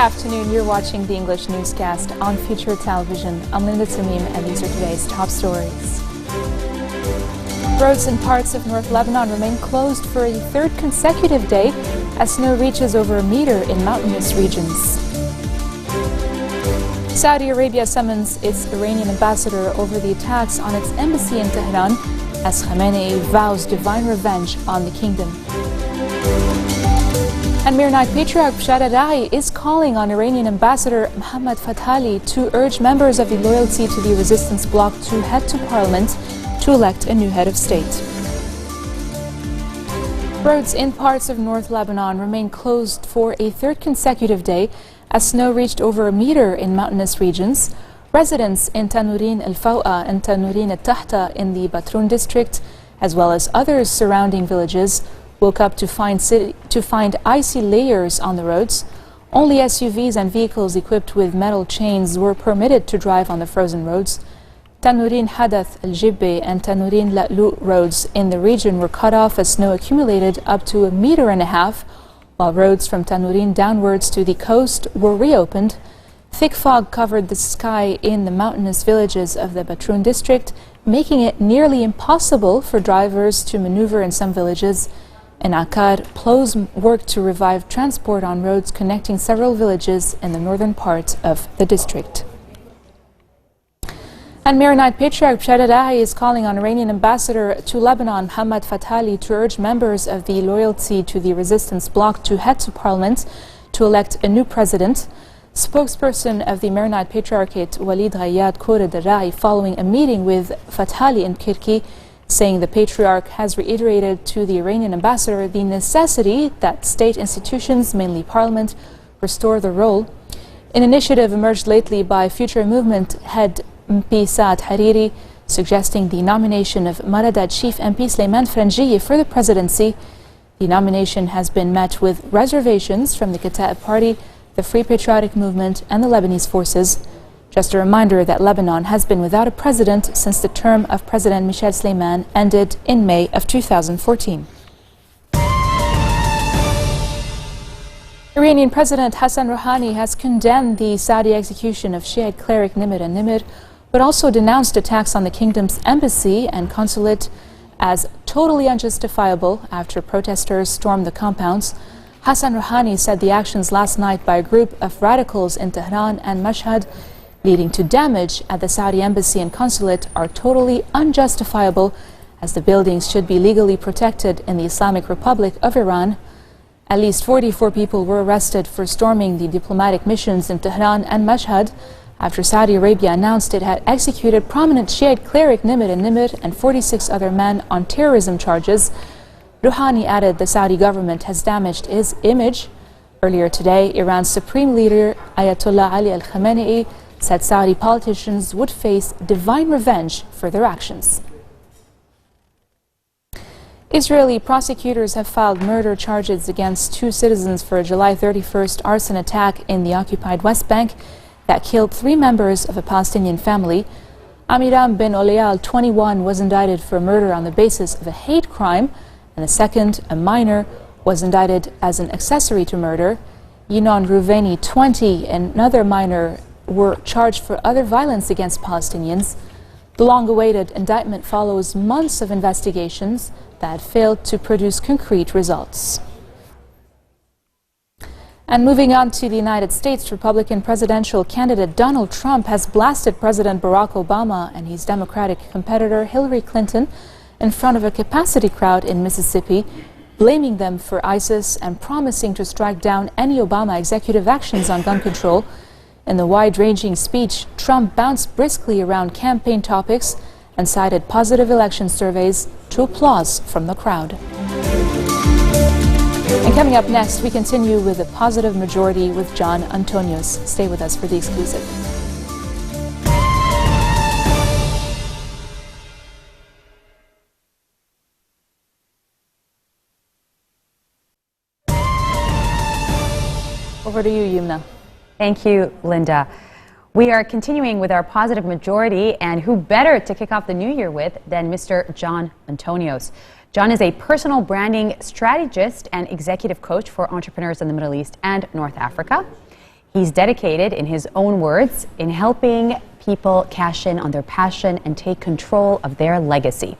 afternoon. You're watching the English newscast on Future Television. I'm Linda Tamim, and these are today's top stories. Roads in parts of North Lebanon remain closed for a third consecutive day as snow reaches over a meter in mountainous regions. Saudi Arabia summons its Iranian ambassador over the attacks on its embassy in Tehran as Khamenei vows divine revenge on the kingdom. And Maronite Patriarch FutureTV is calling on Iranian Ambassador Mohammad Fathali to urge members of the Loyalty to the Resistance bloc to head to Parliament to elect a new head of state. Roads in parts of North Lebanon remain closed for a third consecutive day as snow reached over a meter in mountainous regions. Residents in Tanourin al-Fawqa and Tanourin al-Tahta in the Batroun district, as well as others surrounding villages, woke up to find icy layers on the roads. Only SUVs and vehicles equipped with metal chains were permitted to drive on the frozen roads. Tanourin Hadath al-Jibbe and Tanourin La'lu roads in the region were cut off as snow accumulated up to 1.5 meters, while roads from Tanourin downwards to the coast were reopened. Thick fog covered the sky in the mountainous villages of the Batroun district, making it nearly impossible for drivers to maneuver in some villages. In Akkad, plows worked to revive transport on roads connecting several villages in the northern part of the district. And Maronite Patriarch FutureTV is calling on Iranian ambassador to Lebanon, Mohammad Fathali, to urge members of the Loyalty to the Resistance bloc to head to Parliament to elect a new president. Spokesperson of the Maronite Patriarchate, Walid Ghayyad, quoted the Rai following a meeting with Fathali in Kirki, saying the Patriarch has reiterated to the Iranian ambassador the necessity that state institutions, mainly Parliament, restore their role. An initiative emerged lately by Future Movement head MP Saad Hariri, suggesting the nomination of Marada Chief MP Sulaiman Frangieh for the presidency. The nomination has been met with reservations from the Kataib Party, the Free Patriotic Movement and the Lebanese forces. Just a reminder that Lebanon has been without a president since the term of President Michel Sleiman ended in May of 2014. Iranian President Hassan Rouhani has condemned the Saudi execution of Shiite cleric Nimr al-Nimr, but also denounced attacks on the kingdom's embassy and consulate as totally unjustifiable after protesters stormed the compounds. Hassan Rouhani said the actions last night by a group of radicals in Tehran and Mashhad, leading to damage at the Saudi embassy and consulate, are totally unjustifiable, as the buildings should be legally protected in the Islamic Republic of Iran. At least 44 people were arrested for storming the diplomatic missions in Tehran and Mashhad after Saudi Arabia announced it had executed prominent Shiite cleric Nimr al-Nimr and 46 other men on terrorism charges. Rouhani added the Saudi government has damaged his image. Earlier today, Iran's supreme leader Ayatollah Ali al-Khamenei said Saudi politicians would face divine revenge for their actions. Israeli prosecutors have filed murder charges against 2 citizens for a July 31st arson attack in the occupied West Bank that killed 3 members of a Palestinian family. Amiram bin Olial, 21, was indicted for murder on the basis of a hate crime, and the second, a minor, was indicted as an accessory to murder. Yinon Ruveni, 20, and another minor were charged for other violence against Palestinians. The long-awaited indictment follows months of investigations that failed to produce concrete results. And moving on to the United States, Republican presidential candidate Donald Trump has blasted President Barack Obama and his Democratic competitor Hillary Clinton in front of a capacity crowd in Mississippi, blaming them for ISIS and promising to strike down any Obama executive actions on gun control. In the wide-ranging speech, Trump bounced briskly around campaign topics and cited positive election surveys to applause from the crowd. And coming up next, we continue with a positive majority with John Antonios. Stay with us for the exclusive. Over to you, Yumna. Thank you, Linda. We are continuing with our positive majority, and who better to kick off the new year with than Mr. John Antonios. John is a personal branding strategist and executive coach for entrepreneurs in the Middle East and North Africa. He's dedicated, in his own words, in helping people cash in on their passion and take control of their legacy.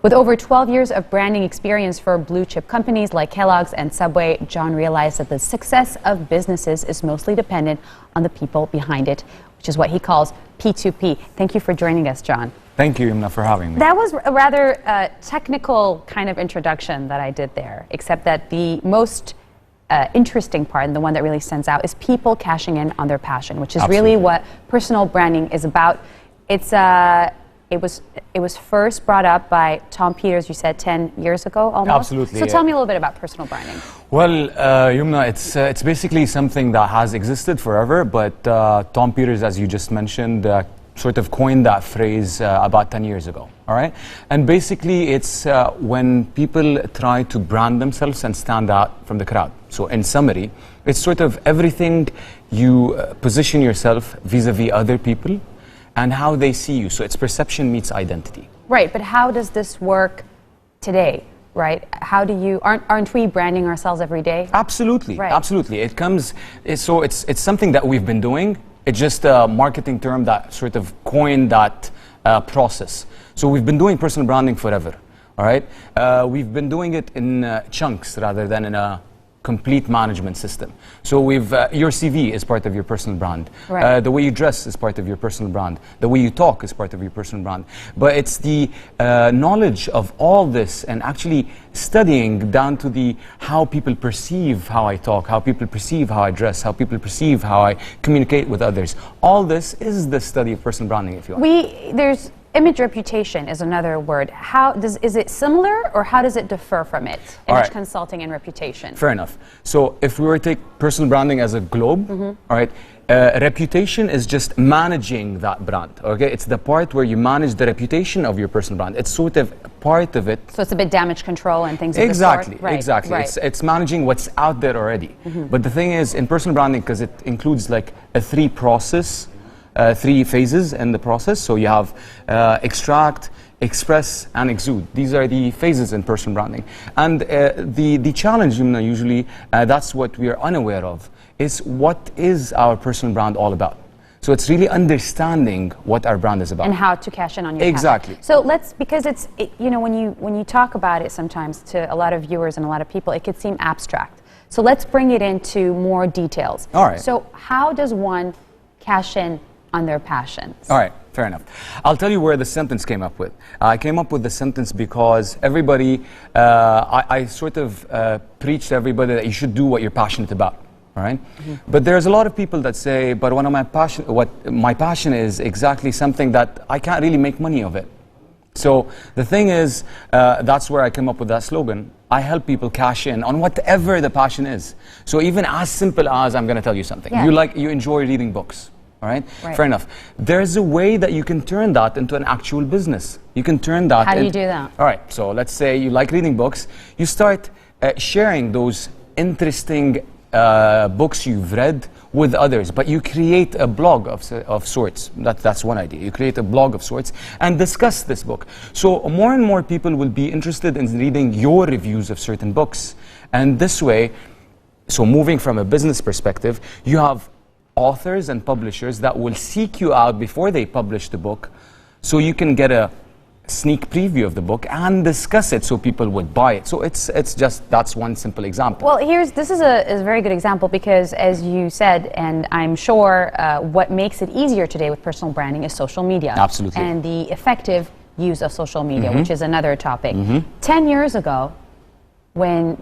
With over 12 years of branding experience for blue-chip companies like Kellogg's and Subway, John realized that the success of businesses is mostly dependent on the people behind it, which is what he calls P2P. Thank you for joining us, John. Thank you, Imna, for having me. That was a rather technical kind of introduction that I did there, except that the most interesting part, and the one that really stands out, is people cashing in on their passion, which is really what personal branding is about. It was first brought up by Tom Peters, you said 10 years ago almost? Absolutely. So tell me a little bit about personal branding. Well, Yumna, it's basically something that has existed forever, but Tom Peters, as you just mentioned, sort of coined that phrase about 10 years ago, all right? And basically it's when people try to brand themselves and stand out from the crowd. So in summary, it's sort of everything you position yourself vis-a-vis other people and how they see you. So it's perception meets identity. Right, but how does this work today, right? How do you, aren't we branding ourselves every day? Absolutely, right. Absolutely. It's something that we've been doing. It's just a marketing term that sort of coined that process. So we've been doing personal branding forever, all right? We've been doing it in chunks rather than in a complete management system. So your CV is part of your personal brand. Right. The way you dress is part of your personal brand. The way you talk is part of your personal brand. But it's the knowledge of all this and actually studying down to how people perceive how I talk, how people perceive how I dress, how people perceive how I communicate with others. All this is the study of personal branding, if you want. There's image reputation is another word. Is it similar, or how does it differ from it? Image consulting and reputation. Fair enough. So if we were to take personal branding as a globe, all right, reputation is just managing that brand, okay? It's the part where you manage the reputation of your personal brand. It's sort of part of it. So it's a bit damage control and things of the sort? Right, exactly. Right. It's managing what's out there already. But the thing is, in personal branding, because it includes like a three phases in the process. So you have extract, express, and exude. These are the phases in personal branding. And the challenge, Yumna, usually, that's what we are unaware of, is what is our personal brand all about? So it's really understanding what our brand is about. And how to cash in on your Exactly. passion. So because when you talk about it sometimes to a lot of viewers and a lot of people, it could seem abstract. So let's bring it into more details. All right. So how does one cash in on their passions? All right, fair enough. I'll tell you where the sentence came up with. I came up with the sentence because everybody, I sort of preach to everybody that you should do what you're passionate about. All right? But there's a lot of people that say, but what my passion is exactly something that I can't really make money of it. So the thing is, that's where I came up with that slogan. I help people cash in on whatever the passion is. So even as simple as, I'm going to tell you something. Yeah. You enjoy reading books. All right? Right. Fair enough. There's a way that you can turn that into an actual business. You can turn that. How do you do that? All right. So let's say you like reading books. You start sharing those interesting books you've read with others, but you create a blog of sorts. That's one idea. You create a blog of sorts and discuss this book. So more and more people will be interested in reading your reviews of certain books. And this way, so moving from a business perspective, you have authors and publishers that will seek you out before they publish the book, so you can get a sneak preview of the book and discuss it so people would buy it. So it's just, that's one simple example. Well, this is a very good example because, as you said, and I'm sure what makes it easier today with personal branding is social media. Absolutely. And the effective use of social media, which is another topic. 10 years ago, when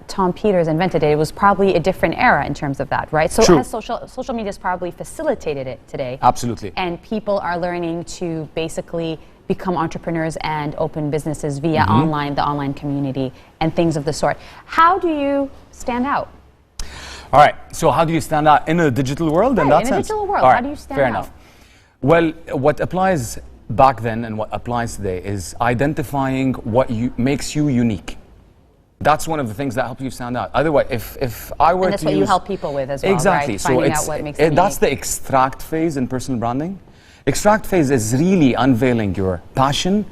Tom Peters invented it, it was probably a different era in terms of that, right? So True. has social media has probably facilitated it today. Absolutely. And people are learning to basically become entrepreneurs and open businesses via the online community and things of the sort. How do you stand out? All right, so how do you stand out in a digital world? In that in a sense? digital world, All right, how do you stand fair out? enough. Well, what applies back then and what applies today is identifying what makes you unique. That's one of the things that helps you stand out. Otherwise, if I were to And that's what you help people with as well, exactly. right? So Finding out what makes them that's unique. the extract phase in personal branding. Extract phase is really unveiling your passion,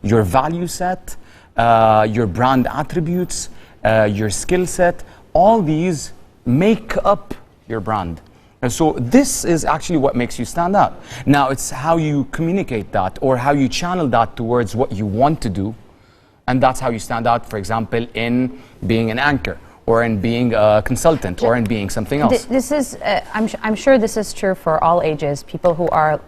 your value set, your brand attributes, your skill set. All these make up your brand. And so this is actually what makes you stand out. Now, it's how you communicate that or how you channel that towards what you want to do. And that's how you stand out, for example, in being an anchor or in being a consultant or in being something else. This is, I'm sure this is true for all ages, people who are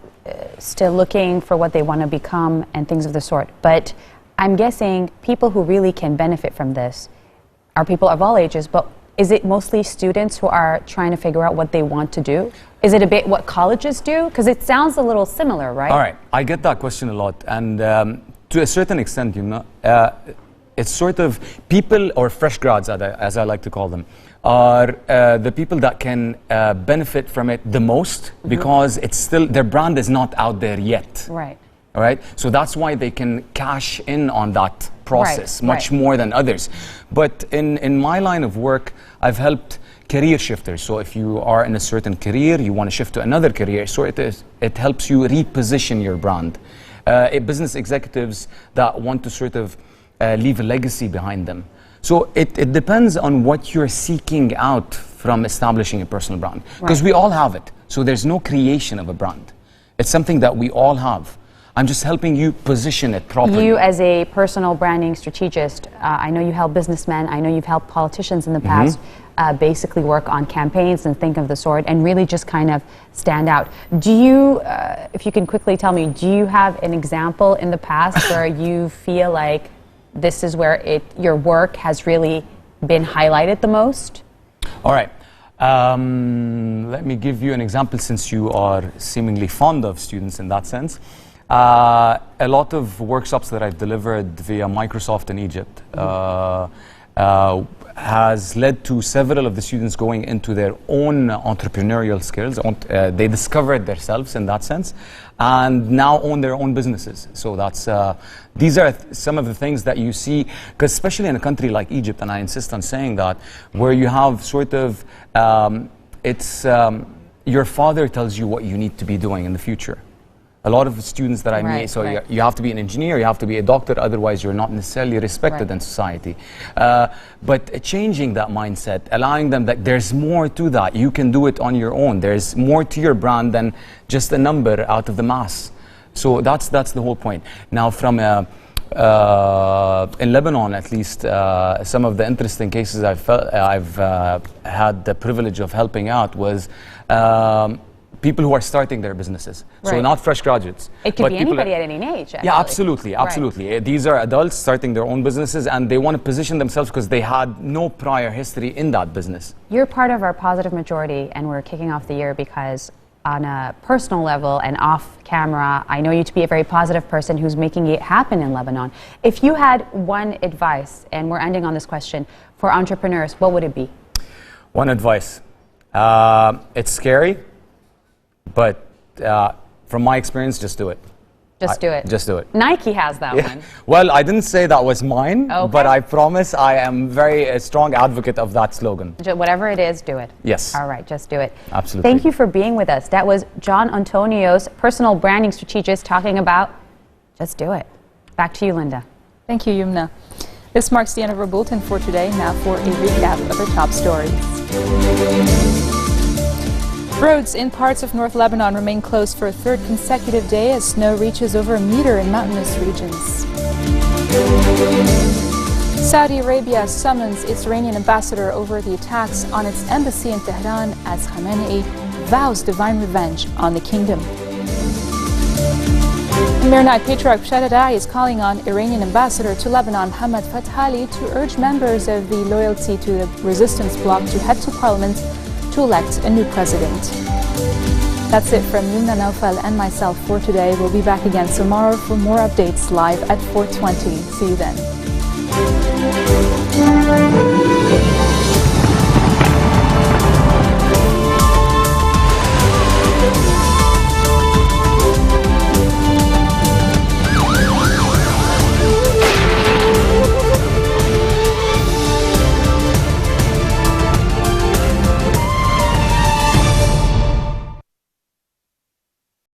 still looking for what they want to become and things of the sort. But I'm guessing people who really can benefit from this are people of all ages, but is it mostly students who are trying to figure out what they want to do? Is it a bit what colleges do? Because it sounds a little similar, right? All right, I get that question a lot. And to a certain extent, you know, it's sort of people, or fresh grads, as I like to call them, are the people that can benefit from it the most because it's still, their brand is not out there yet. Right. All right, so that's why they can cash in on that process much more than others. But in my line of work, I've helped career shifters. So if you are in a certain career, you want to shift to another career, so it helps you reposition your brand. Business executives that want to sort of leave a legacy behind them. So it depends on what you're seeking out from establishing a personal brand. Because we all have it. So there's no creation of a brand. It's something that we all have. I'm just helping you position it properly. You as a personal branding strategist, I know you help businessmen, I know you've helped politicians in the past basically work on campaigns and think of the sort and really just kind of stand out. Do you, if you can quickly tell me, do you have an example in the past where you feel like this is where your work has really been highlighted the most? All right. Let me give you an example since you are seemingly fond of students in that sense. A lot of workshops that I've delivered via Microsoft in Egypt has led to several of the students going into their own entrepreneurial skills. They discovered themselves in that sense and now own their own businesses. So that's, these are some of the things that you see, because especially in a country like Egypt, and I insist on saying that, where you have sort of, your father tells you what you need to be doing in the future. A lot of the students that I meet, so you have to be an engineer, you have to be a doctor, otherwise you're not necessarily respected in society. But changing that mindset, allowing them that there's more to that, you can do it on your own. There's more to your brand than just a number out of the mass. So that's the whole point. Now from in Lebanon, at least, some of the interesting cases I've had the privilege of helping out was people who are starting their businesses. So not fresh graduates. It could be anybody at any age, actually. Yeah, absolutely, absolutely. These are adults starting their own businesses and they want to position themselves because they had no prior history in that business. You're part of our positive majority and we're kicking off the year because on a personal level and off camera, I know you to be a very positive person who's making it happen in Lebanon. If you had one advice, and we're ending on this question, for entrepreneurs, what would it be? One advice. It's scary. But from my experience, just do it. Just do it. Just do it. Nike has that one. Well, I didn't say that was mine, but I promise I am a strong advocate of that slogan. Whatever it is, do it. Yes. All right, just do it. Absolutely. Thank you for being with us. That was John Antonio's personal branding strategist talking about just do it. Back to you, Linda. Thank you, Yumna. This marks the end of our bulletin for today. Now for a recap of our top stories. Roads in parts of North Lebanon remain closed for a third consecutive day as snow reaches over a meter in mountainous regions. Saudi Arabia summons its Iranian ambassador over the attacks on its embassy in Tehran as Khamenei vows divine revenge on the kingdom. Maronite Patriarch Shadadai is calling on Iranian ambassador to Lebanon, Hamad Fathali, to urge members of the loyalty to the resistance bloc to head to parliament to elect a new president. That's it from Yumna Naufal and myself for today. We'll be back again tomorrow for more updates live at 4:20. See you then.